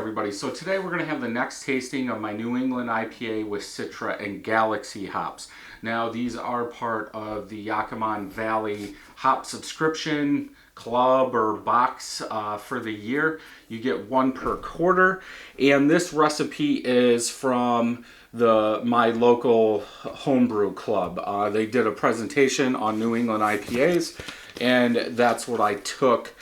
everybody. So today we're going to have the next tasting of my New England IPA with Citra and Galaxy hops. Now these are part of the Yakima Valley hop subscription club or box for the year. You get one per quarter, and this recipe is from my local homebrew club. They did a presentation on New England IPAs, and that's what I took.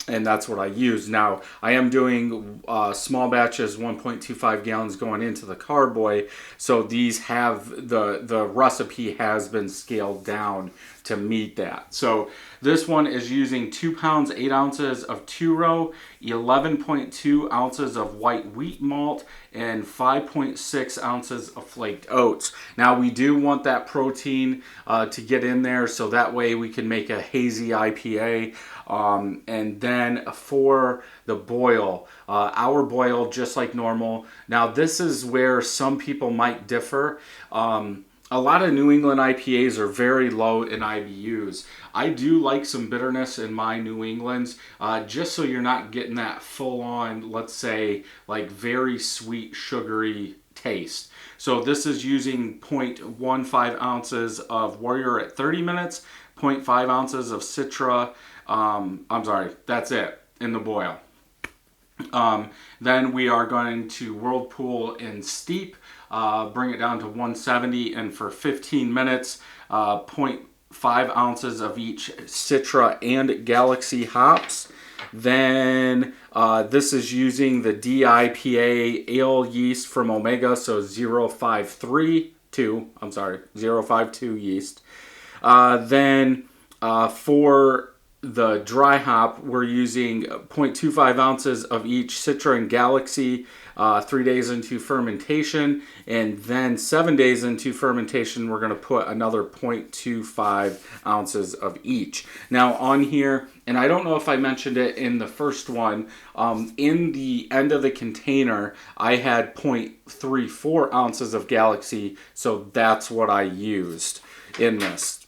And that's what I use. Now, I am doing small batches, 1.25 gallons going into the carboy, so these have, the recipe has been scaled down to meet that. So this one is using 2 pounds, 8 ounces of two-row, 11.2 ounces of white wheat malt, and 5.6 ounces of flaked oats. Now, we do want that protein to get in there, so that way we can make a hazy IPA. And then for the boil, our boil just like normal. Now this is where some people might differ. A lot of New England IPAs are very low in IBUs. I do like some bitterness in my New Englands, just so you're not getting that full on, let's say, like very sweet, sugary taste. So this is using 0.15 ounces of Warrior at 30 minutes, 0.5 ounces of Citra. I'm sorry, that's it in the boil. Then we are going to whirlpool and steep, bring it down to 170, and for 15 minutes, 0.5 ounces of each Citra and Galaxy hops. Then this is using the DIPA ale yeast from Omega, so 052 yeast. Then for the dry hop, we're using 0.25 ounces of each Citra and Galaxy 3 days into fermentation, and then 7 days into fermentation we're going to put another 0.25 ounces of each. Now on here, and I don't know if I mentioned it in the first one, in the end of the container I had 0.34 ounces of Galaxy, so that's what I used in this.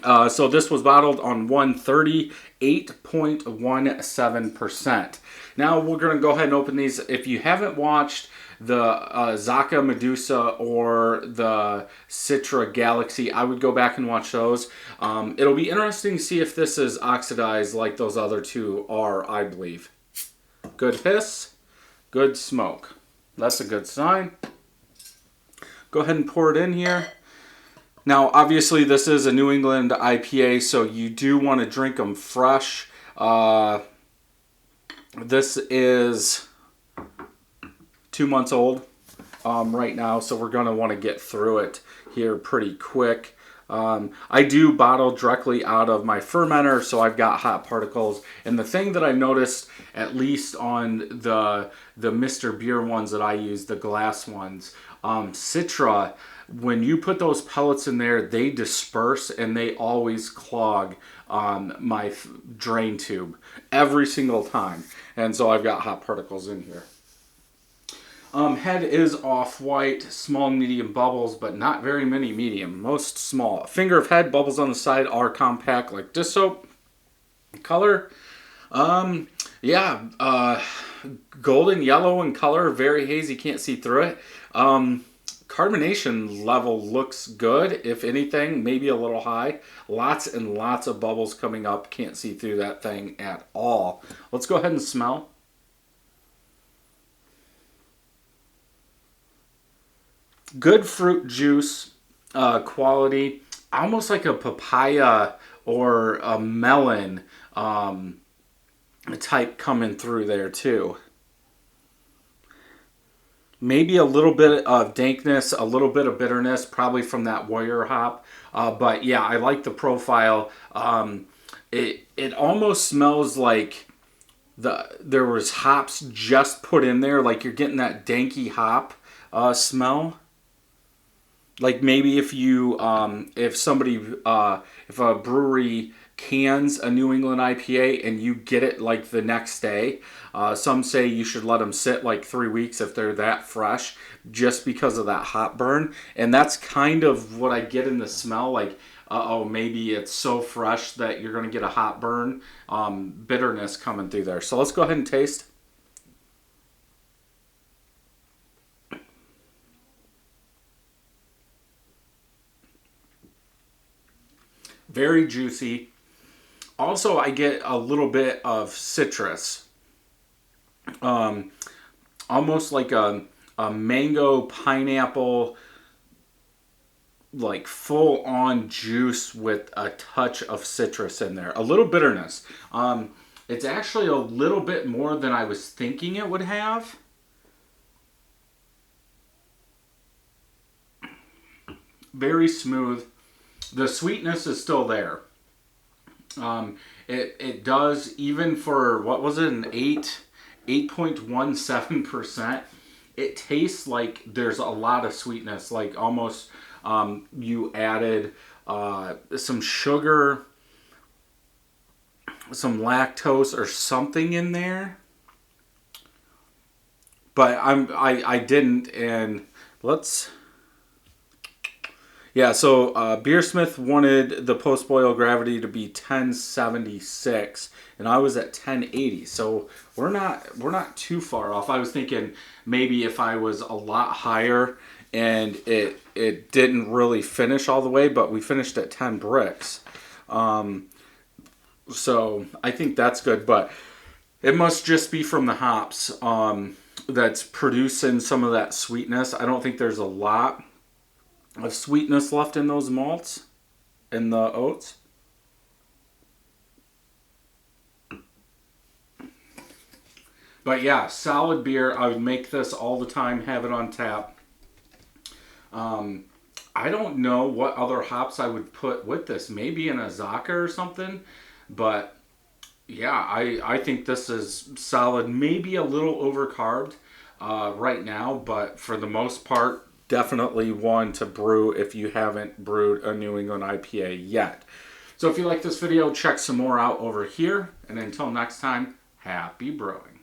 So this was bottled on 138.17%. Now we're going to go ahead and open these. If you haven't watched the Zaka Medusa or the Citra Galaxy, I would go back and watch those. It'll be interesting to see if this is oxidized like those other two are, I believe. Good hiss, good smoke. That's a good sign. Go ahead and pour it in here. Now, obviously, this is a New England IPA, so you do want to drink them fresh. This is 2 months old right now, so we're going to want to get through it here pretty quick. I do bottle directly out of my fermenter, so I've got hot particles. And the thing that I noticed, at least on the Mr. Beer ones that I use, the glass ones, Citra, when you put those pellets in there, they disperse and they always clog my drain tube every single time. And so I've got hot particles in here. Head is off-white, small, medium bubbles, but not very many medium, most small. Finger of head, bubbles on the side are compact like dish soap. Color, golden yellow in color, very hazy, can't see through it. Carbonation level looks good, if anything, maybe a little high. Lots and lots of bubbles coming up, can't see through that thing at all. Let's go ahead and smell. Good fruit juice quality, almost like a papaya or a melon type coming through there too. Maybe a little bit of dankness, a little bit of bitterness, probably from that Warrior hop. But yeah, I like the profile. It almost smells like there was hops just put in there, like you're getting that danky hop smell. Like maybe if a brewery cans a New England IPA and you get it like the next day. Some say you should let them sit like 3 weeks if they're that fresh, just because of that hop burn. And that's kind of what I get in the smell, like, maybe it's so fresh that you're going to get a hop burn, bitterness coming through there. So let's go ahead and taste. Very juicy. Also, I get a little bit of citrus. Almost like a mango pineapple, like full on juice with a touch of citrus in there. A little bitterness. It's actually a little bit more than I was thinking it would have. Very smooth. The sweetness is still there. It does, even for, what was it, an 8.17%. It tastes like there's a lot of sweetness, like almost you added some sugar, some lactose or something in there. But I didn't, and let's... Yeah, so Beersmith wanted the post-boil gravity to be 1076, and I was at 1080. So we're not too far off. I was thinking maybe if I was a lot higher and it didn't really finish all the way, but we finished at 10 bricks. So I think that's good, but it must just be from the hops that's producing some of that sweetness. I don't think there's a lot of sweetness left in those malts, in the oats. But yeah, solid beer. I would make this all the time, have it on tap. I don't know what other hops I would put with this. Maybe an Azaka or something. But yeah, I think this is solid. Maybe a little overcarbed right now, but for the most part, definitely one to brew if you haven't brewed a New England IPA yet. So if you like this video, check some more out over here. And until next time, happy brewing.